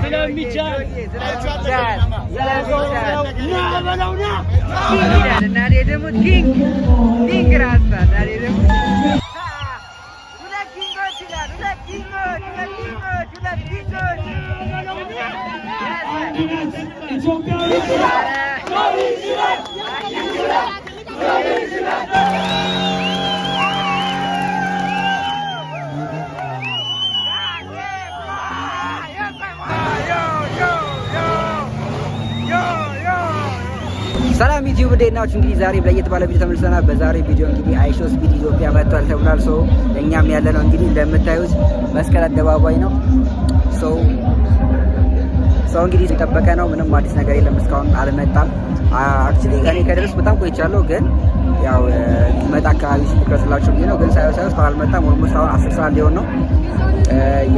ስለሚቻል እና እኔ ደግሞ ኪንግ ራሳ ዛሬ ደግሞ ሁለት ኪንጎች ይላል። ሁለት ኪንጎች ሰላም ዩቲዩብ እንዴት ናችሁ? እንግዲህ ዛሬ ለየት ባለ ቪዲዮ ተመልሰናል። በዛሬ ቪዲዮ እንግዲህ አይሾ ስፒድ ኢትዮጵያ መጥቷል ተብሏል። እኛም ያለ ነው እንግዲህ እንደምታዩት መስቀል አደባባይ ነው። ሰው እንግዲህ የጠበቀ ነው። ምንም አዲስ ነገር የለም፣ እስካሁን አልመጣም። አክቹሊ እኔ ከደረስ በጣም ቆይቻለሁ፣ ግን ያው ይመጣ አካባቢ ሲከስላችሁ ብዬ ነው። ግን ሳይው እስካሁን አልመጣም። ኦልሞስት አሁን 10 ሰዓት ሊሆን ነው።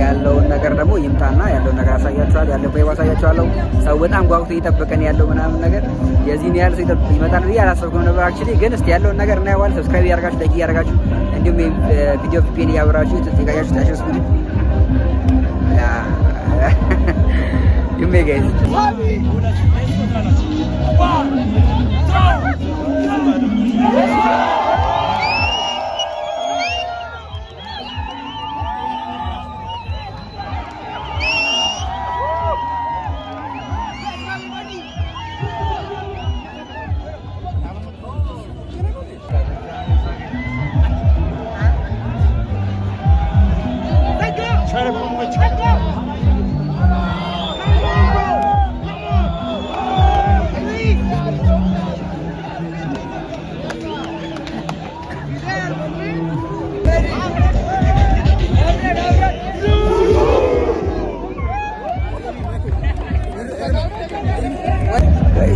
ያለውን ነገር ደግሞ ይምጣና ያለውን ነገር አሳያችኋለሁ። ያለው ቫይብ አሳያችኋለሁ። ሰው በጣም ጓጉቶ እየጠበቀን ያለው ምናምን ነገር የዚህን ያህል ሰው ይመጣል ብዬ አላሰብኩም ነበር አክቹሊ። ግን እስቲ ያለውን ነገር እናየዋለን። ሰብስክራይብ ያደርጋችሁ፣ ላይክ ያደርጋችሁ፣ እንዲሁም ቪዲዮ ፒፒን እያበራችሁ ተዘጋጃችሁ ታሽስ ቪዲዮ ዩሜ ጋይስ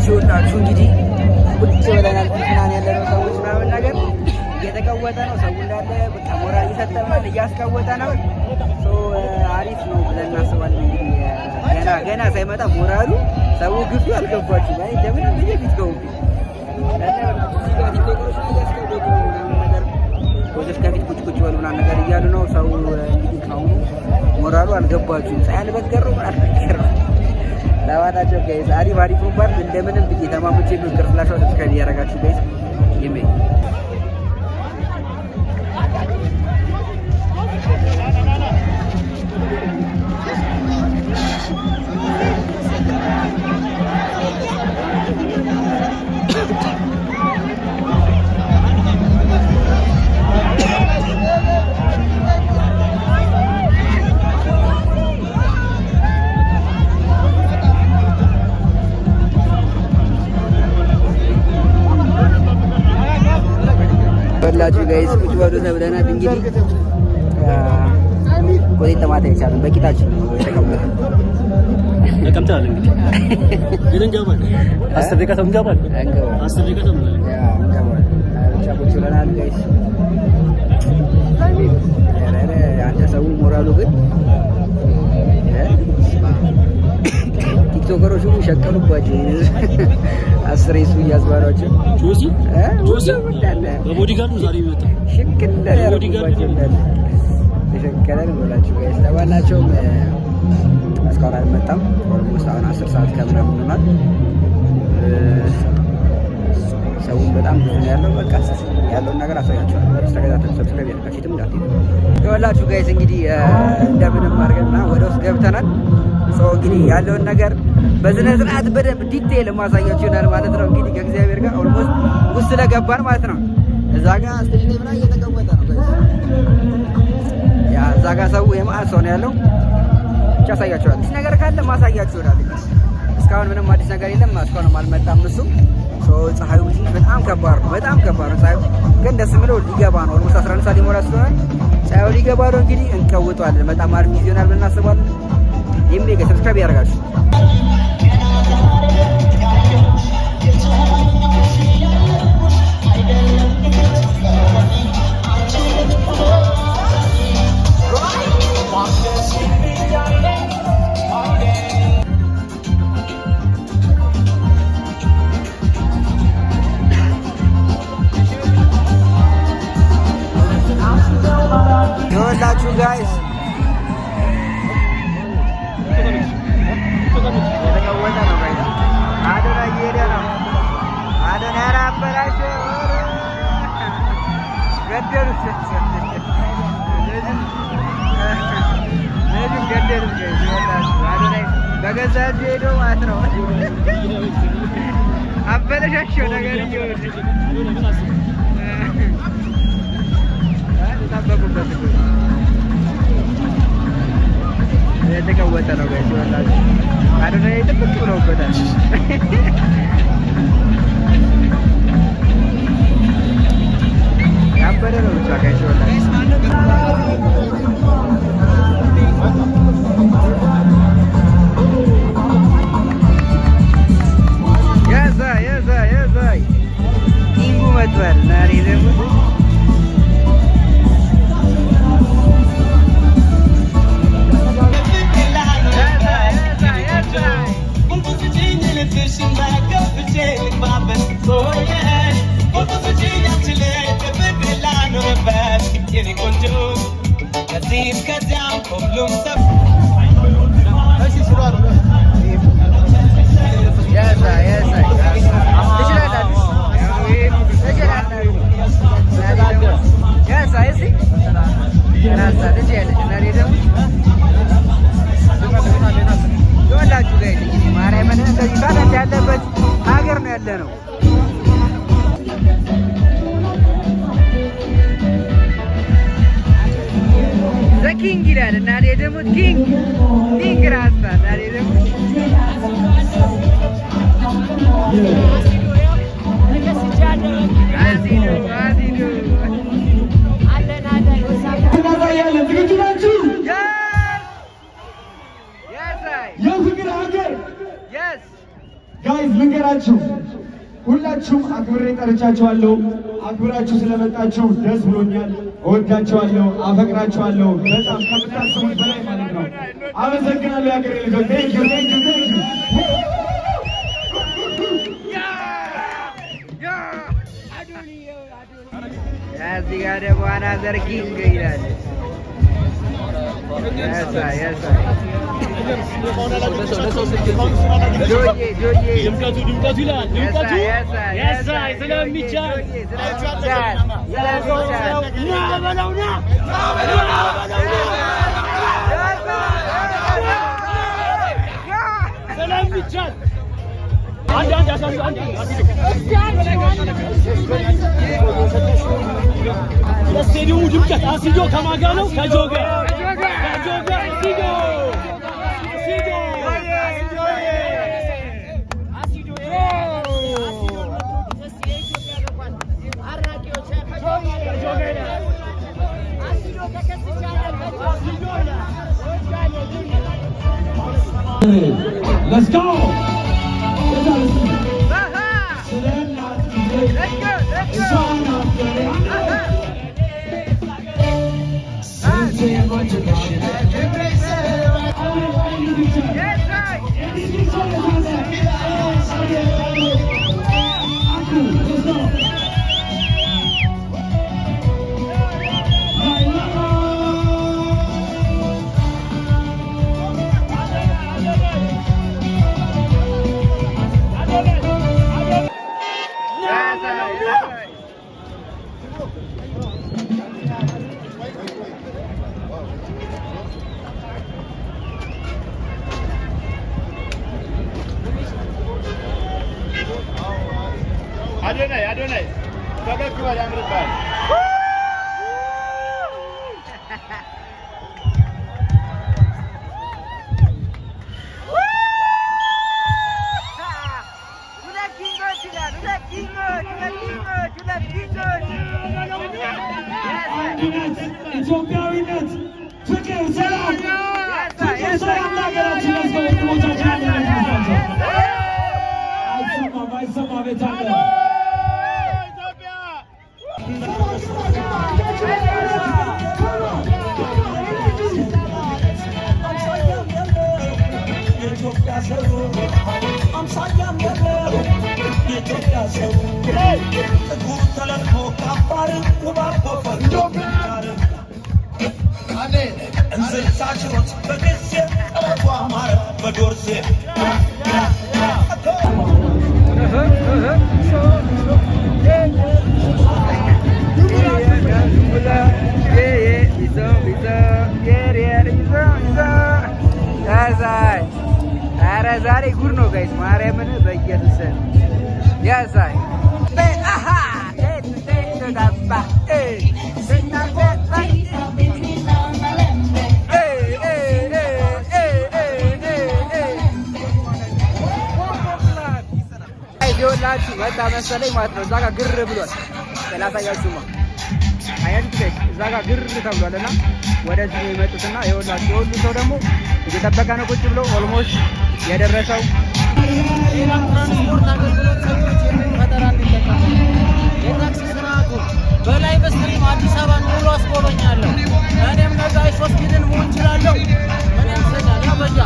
ሲወጣችሁ እንግዲህ ቁጭ ብለናል። ፊትናን ያለነው ሰዎች ምናምን ነገር እየተቀወጠ ነው። ሰው እንዳለ በቃ ሞራል እየሰጠን እያስቀወጠ ነው። አሪፍ ነው ብለን እናስባለን። እንግዲህ ገና ሳይመጣ ሞራሉ ሰው ግፊ አልገባችም። አይ ለምን እንደዚህ ፊት ገቡ ከፊት ቁጭ በሉ ምናምን ነገር እያሉ ነው። ሰው እንግዲህ ካሁኑ ሞራሉ አልገባችሁም። ፀሐይ አልበገሩ ለዋታቸው ጋይስ አሪፍ ወባር እንደምንም ብዬ ተማምቼ ምክር ፍላሻው ተስከሪ ያረጋችሁ ጋይስ ይሜ በላችሁ ጋይስ ቁጭ በሉ ተብለናል። እንግዲህ ቆይታ ማታ ይቻላል። በቂታችን ነው የተቀመጠው። ተቀምጠናል። እንግዲህ ግን እንገባል 10 ደቂቃ ተምገባል። 10 ደቂቃ ተምገባል። ብቻ ቁጭ ብለናል ጋይስ። አንተ ሰው ሞራሉ ግን ቲክቶከሮች ሁሉ ሸቀሉባቸው። 10 እሱ እያስባሏቸው ጆሲ በቦዲጋርዱ ዛሬ ይመጣ ሽክል ቦዲጋርዱ ተሸከለን ብላችሁ ጋይስ ለባላቸውም እስካሁን አልመጣም። ኦልሞስት አሁን 10 ሰዓት ከምናምን ሆኗል። ሰውን በጣም ብዙ ነው ያለው። በቃ ያለውን ነገር አሳያችኋለሁ። ተከታተሉ። ሰብስክራይብ ያደርጋችሁትም እንዳትሉ ይኸውላችሁ ጋይስ። እንግዲህ እንደምንም አድርገንና ወደ ውስጥ ገብተናል። እንግዲህ ያለውን ነገር በስነ ስርዓት በደንብ ዲቴል ማሳያችሁ ይሆናል ማለት ነው። እንግዲህ ከእግዚአብሔር ጋር ኦልሞስት ውስጥ ስለገባን ማለት ነው። እዛ ጋር ስቴጅ ላይ ምናምን እየተቀመጠ ነው ጋይስ። ያ እዛ ጋር ሰው የማል ሰው ነው ያለው። ብቻ አሳያችኋለሁ። አዲስ ነገር ካለ ማሳያችሁ ይሆናል። እስካሁን ምንም አዲስ ነገር የለም። እስካሁንም አልመጣም እሱ። ፀሐዩ በጣም ከባድ ነው። ፀሐዩ ግን ደስ የሚለው ሊገባ ነው። ኦልሞስት 11 ሰዓት ሊሞላ ስለሆነ ፀሐዩ ሊገባ ነው። እንግዲህ እንቀውጠዋለን። በጣም አሪፍ ጊዜ ይሆናል ብለን እናስባለን። ይሄም ላይ ሰብስክራይብ ያደርጋችሁ ይኸውላችሁ ጋይስ ገዛች ሄዶ ማለት ነው። አበለሻቸው ነገር እየወድ ተጠበቁበት የተቀወጠ ነው ጋር ሲወላችሁ አዶና ጥብቅ ብለውበታል። ያበደ ነው ብቻ ጋር ሲወላችሁ ኢንጉ መጥቷል። ዛሬ ደግሞ ይወላችሁ ጋር እንግዲህ ማርያምን እንደዚህ ታዲያ ያለበት ሀገር ነው ያለ ነው። ዘኪንግ ይላል እና እኔ ደግሞ ኪንግ ራሳ እና እኔ ደግሞ የፍቅር ሀገር ጋይዝ ልንገራችሁ፣ ሁላችሁም አክብሬ ጠርቻችኋለሁ። አክብራችሁ ስለመጣችሁ ደስ ብሎኛል። እወዳችኋለሁ፣ አፈቅራችኋለሁ በጣም ከምታስቡት በላይ ማለት ነው። አመሰግናለሁ የሀገሬ ልጆች። ቴንክ ዩ ቴንክ ዩ ቴንክ ዩ። እዚህ ጋር ደግሞ አናዘር ኪንግ ይላል። ድምቀቱ ይላል። ስለሚቻል የስቴዲየሙ ድምቀት አሲዶ ከማን ጋር ነው? ከጆጋ Let's go! አዶናይ ፈገግ በል ያምርብሃል። ኢትዮጵያዊነት፣ ፍቅር፣ ሰላም ለሀገራችን ለወንድሞቻችን አይሰማ ቤት አለ። ዛሬ ጉድ ነው ጋይስ ማርያምን በኢየሱስ ያሳይ አሃ ዳባ ይኸውላችሁ መጣ መሰለኝ ማለት ነው። እዛ ጋር ግር ብሏል። ላሳያችሁማ አያችሁ ጋይስ እዛ ጋር ግር ተብሏልና ወደዚህ ነው የመጡትና ይኸውላችሁ የሁሉ ሰው ደግሞ እየጠበቀ ነው ቁጭ ብሎ ኦልሞስት የደረሰው ትራንስፖርት አገልግሎት ሰዎች ፈጠራ እንዲጠቀሙ የታክሲ ስርዓቱ በላይ በስትሪም አዲስ አበባ ሙሉ አስጎበኛለሁ። እኔም ነገ ሶስት ቢልን መሆን እችላለሁ። ምን ያንሰኛል? ያበጃ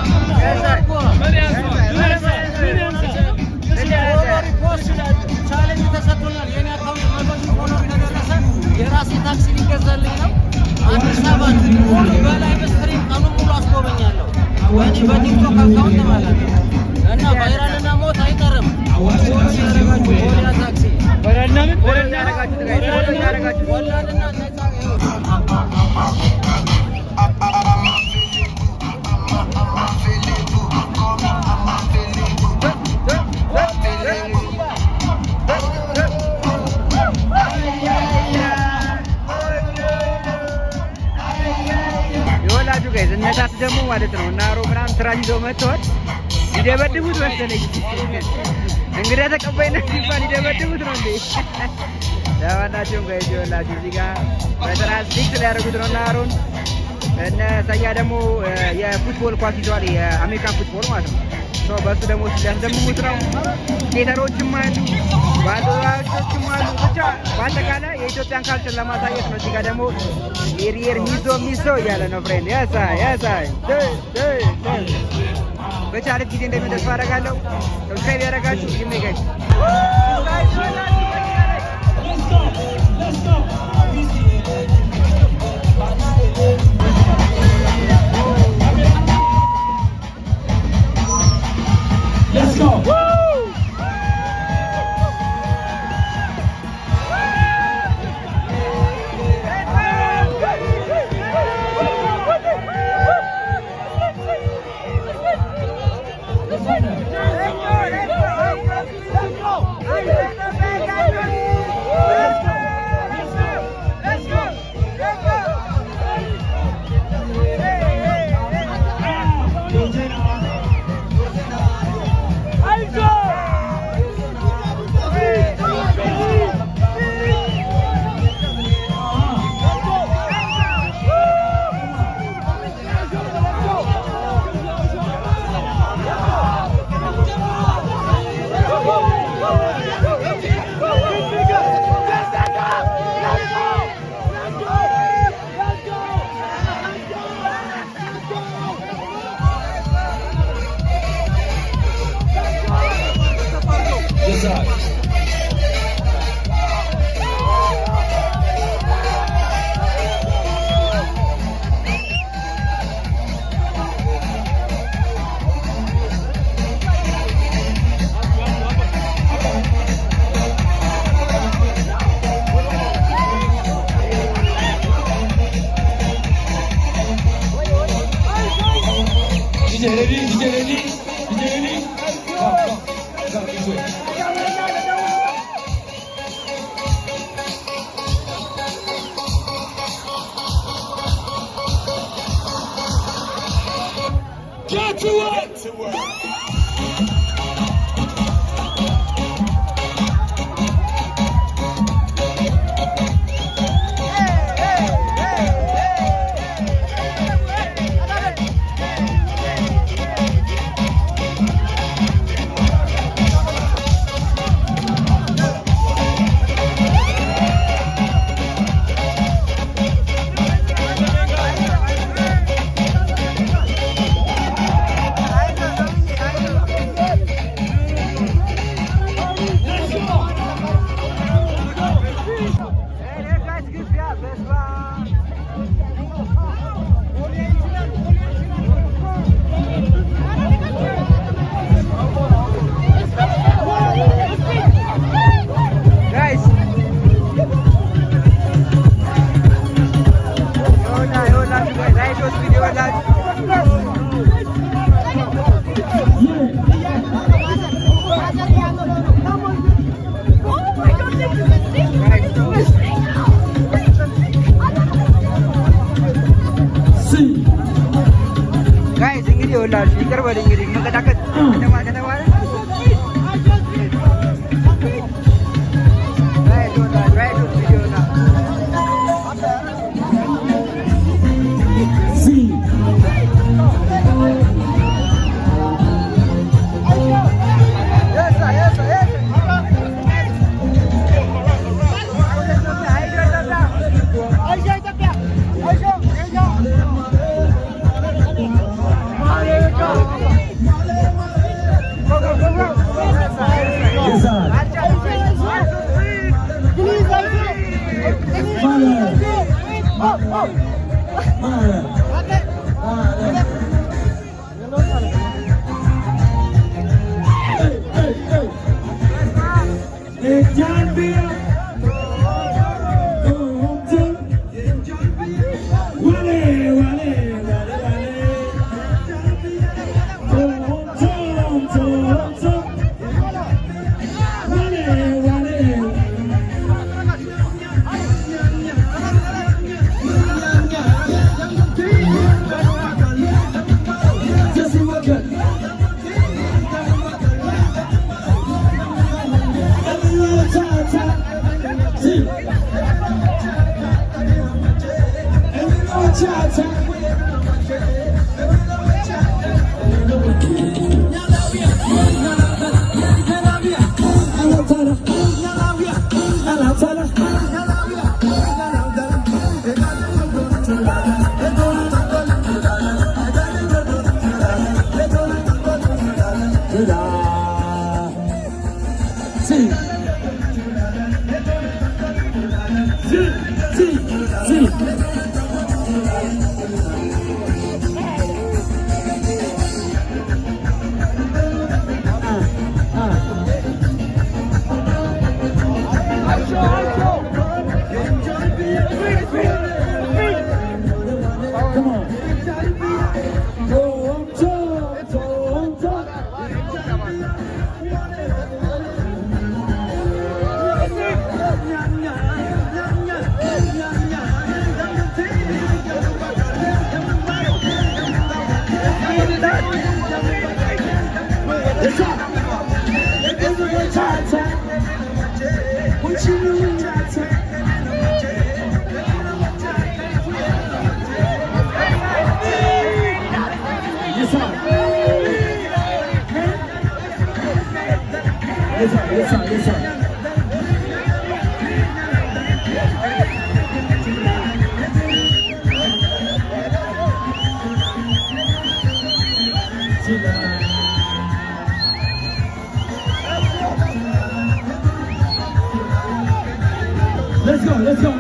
ቻሌንጅ ተሰጥቶኛል። የኔ አካውንት መቶች ሆኖ ከደረሰ የራሴ ታክሲ ሊገዛልኝ ነው። አዲስ አበባ ሙሉ በላይ በስትሪም ቀኑ ሙሉ አስጎበኛለሁ። ወይኔ በቲክቶክ አካውንት ማለት ነው እና ቫይራልና ሞት አይቀርም። ወላሂ ታክሲ ወላሂና ምን ወላሂና ያረጋችሁ ወላሂና ነፃ ይኸውላችሁ ጋይስ እነታት ደግሞ ማለት ነው እና ሮ ምናምን ስራ ይዘው መጥተዋል። ይደበድቡት መሰለኝ እንግዲህ ተቀባይነት ሲባል ይደበድቡት ነው እንዴ? ለማናቸውም ጋይስ ይኸውላችሁ እዚህ ጋር በስራ ስቲክ ሊያደርጉት ነው እና ሮን እነ ሰያ ደግሞ የፉትቦል ኳስ ይዘዋል። የአሜሪካን ፉትቦል ማለት ነው። በሱ ደግሞ ሲያስደምሙት ነው። ቴተሮችም አሉ፣ ባንዲራዎችም አሉ። ብቻ በአጠቃላይ የኢትዮጵያን ካልቸር ለማሳየት ነው። እዚህ ጋር ደግሞ ኤሪየር ሚሶ እያለ ነው ፍሬንድ ያሳይ በቻለት ጊዜ እንደሚሆን ተስፋ አደርጋለሁ። ሰብስክራይብ ያደረጋችሁ ይመገኝ Let's go. DJ ready. Go.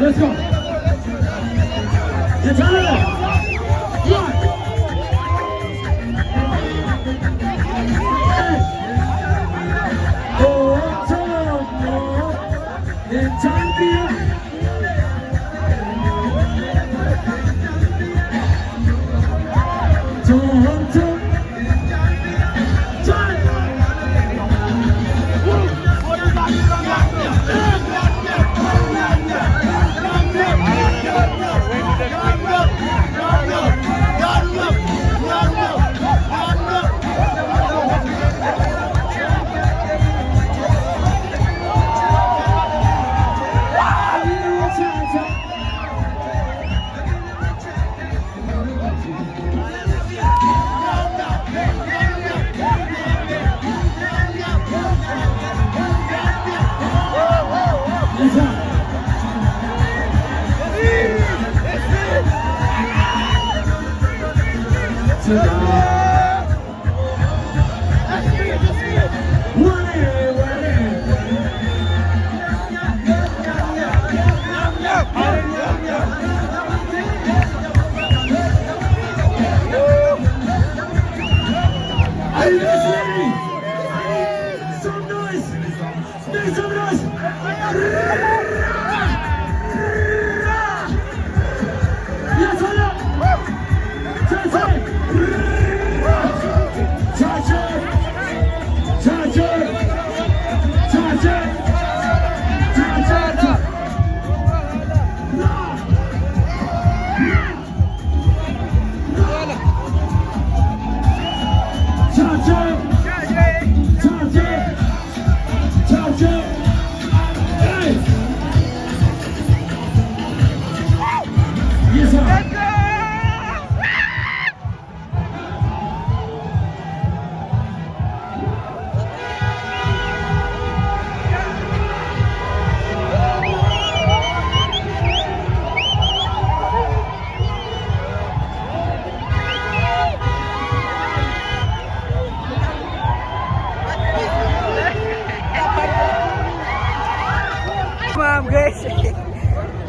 Let's go. Get out of there. One.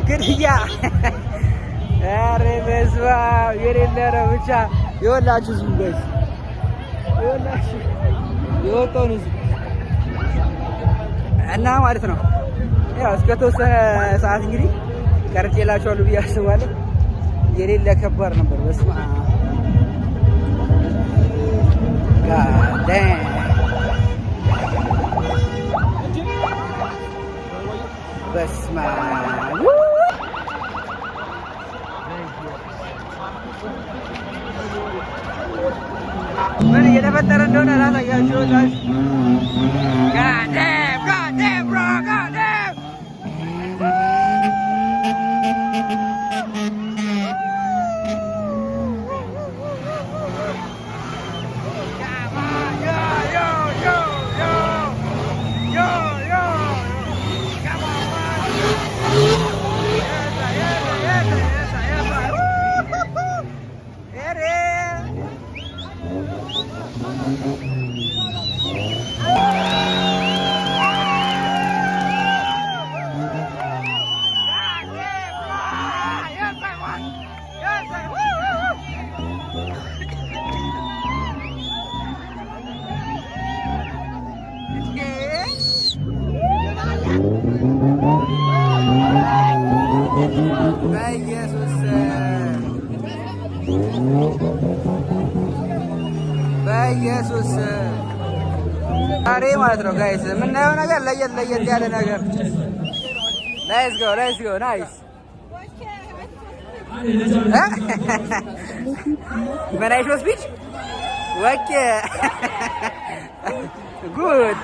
ግድያ ኧረ በስመ አብ የሌለ ነው። ብቻ የወላችሁ ዝም በስ የወላችሁ የወጣውን ህዝብ እና ማለት ነው። ያው እስከ ተወሰነ ሰዓት እንግዲህ ቀርጬላችኋለሁ ብዬ አስባለሁ። የሌለ ከባድ ነበር። በስመ አብ ጋዳም በስመ አብ ምን እየተፈጠረ እንደሆነ ላሳያችሁ። ጋዳም ጋዳም ብሮ ጋዳም በኢየሱስ ዛሬ ማለት ነው ጋይስ የምናየው ነገር ለየት ያለ ነገር። ሌትስ ጎ ናይስ። ምን አይሾ ስፒች ወኬ ጉድ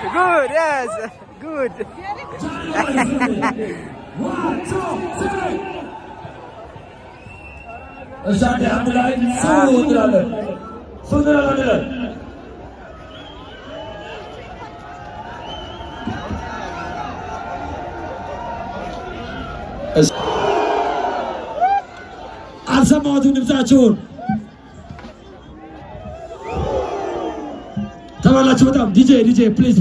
yes good እሻደ አንድ ላይ ሱድራለን አልሰማሁትም ድምፃችሁን ተባላችሁ። በጣም ዲጄ ፕሊዝ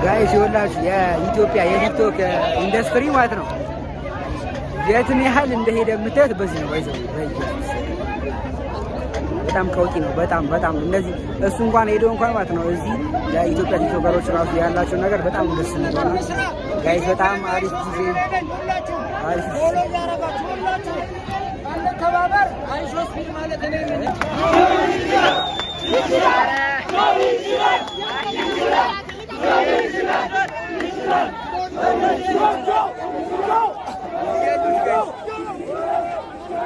ጋይስ ይኸውላችሁ የኢትዮጵያ የቲክቶክ ኢንዱስትሪ ማለት ነው የትም ያህል እንደሄደ የምታዩት በዚህ ነው። በጣም ቀውጢ ነው። በጣም እንደዚህ እሱ እንኳን ሄዶ እንኳን ማለት ነው እዚህ የኢትዮጵያ ቲክቶከሮች ራሱ ያላቸው ነገር በጣም ደስ ይላል ጋይስ። በጣም አሪፍ ጊዜ ተባበር አይሾስ ፊልም ማለት ነው።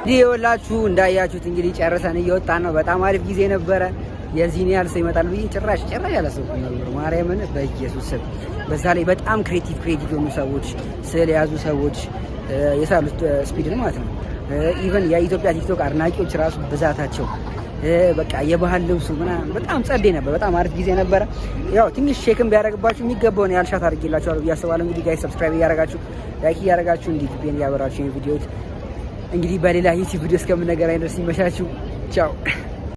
ይኸውላችሁ እንዳያችሁት እንግዲህ ጨርሰን እየወጣን ነው። በጣም አሪፍ ጊዜ ነበረ። የዚህን ያህል ሰው ይመጣል ብዬ ጭራሽ ያላሰብኩም ነበር ማርያምን በኢየሱስ ስም። በዛ ላይ በጣም ክሬቲቭ የሆኑ ሰዎች፣ ስዕል የያዙ ሰዎች የሳሉት ስፒድን ማለት ነው። ኢቨን የኢትዮጵያ ቲክቶክ አድናቂዎች ራሱ ብዛታቸው በቃ የባህል ልብሱ ምናምን በጣም ጸዴ ነበር። በጣም አሪፍ ጊዜ ነበረ። ያው ትንሽ ሼክም ቢያደርግባችሁ የሚገባውን ያልሻት አድርጌላችኋለሁ ብዬ አስባለሁ። እንግዲህ ጋይስ ሰብስክራይብ እያደረጋችሁ ላይክ እያደረጋችሁ እንዲህ ቪዲዮን እያበራችሁ ቪዲዮዎች እንግዲህ በሌላ ዩቲዩብ ቪዲዮ እስከምንገናኝ ድረስ ይመሻችሁ። ቻው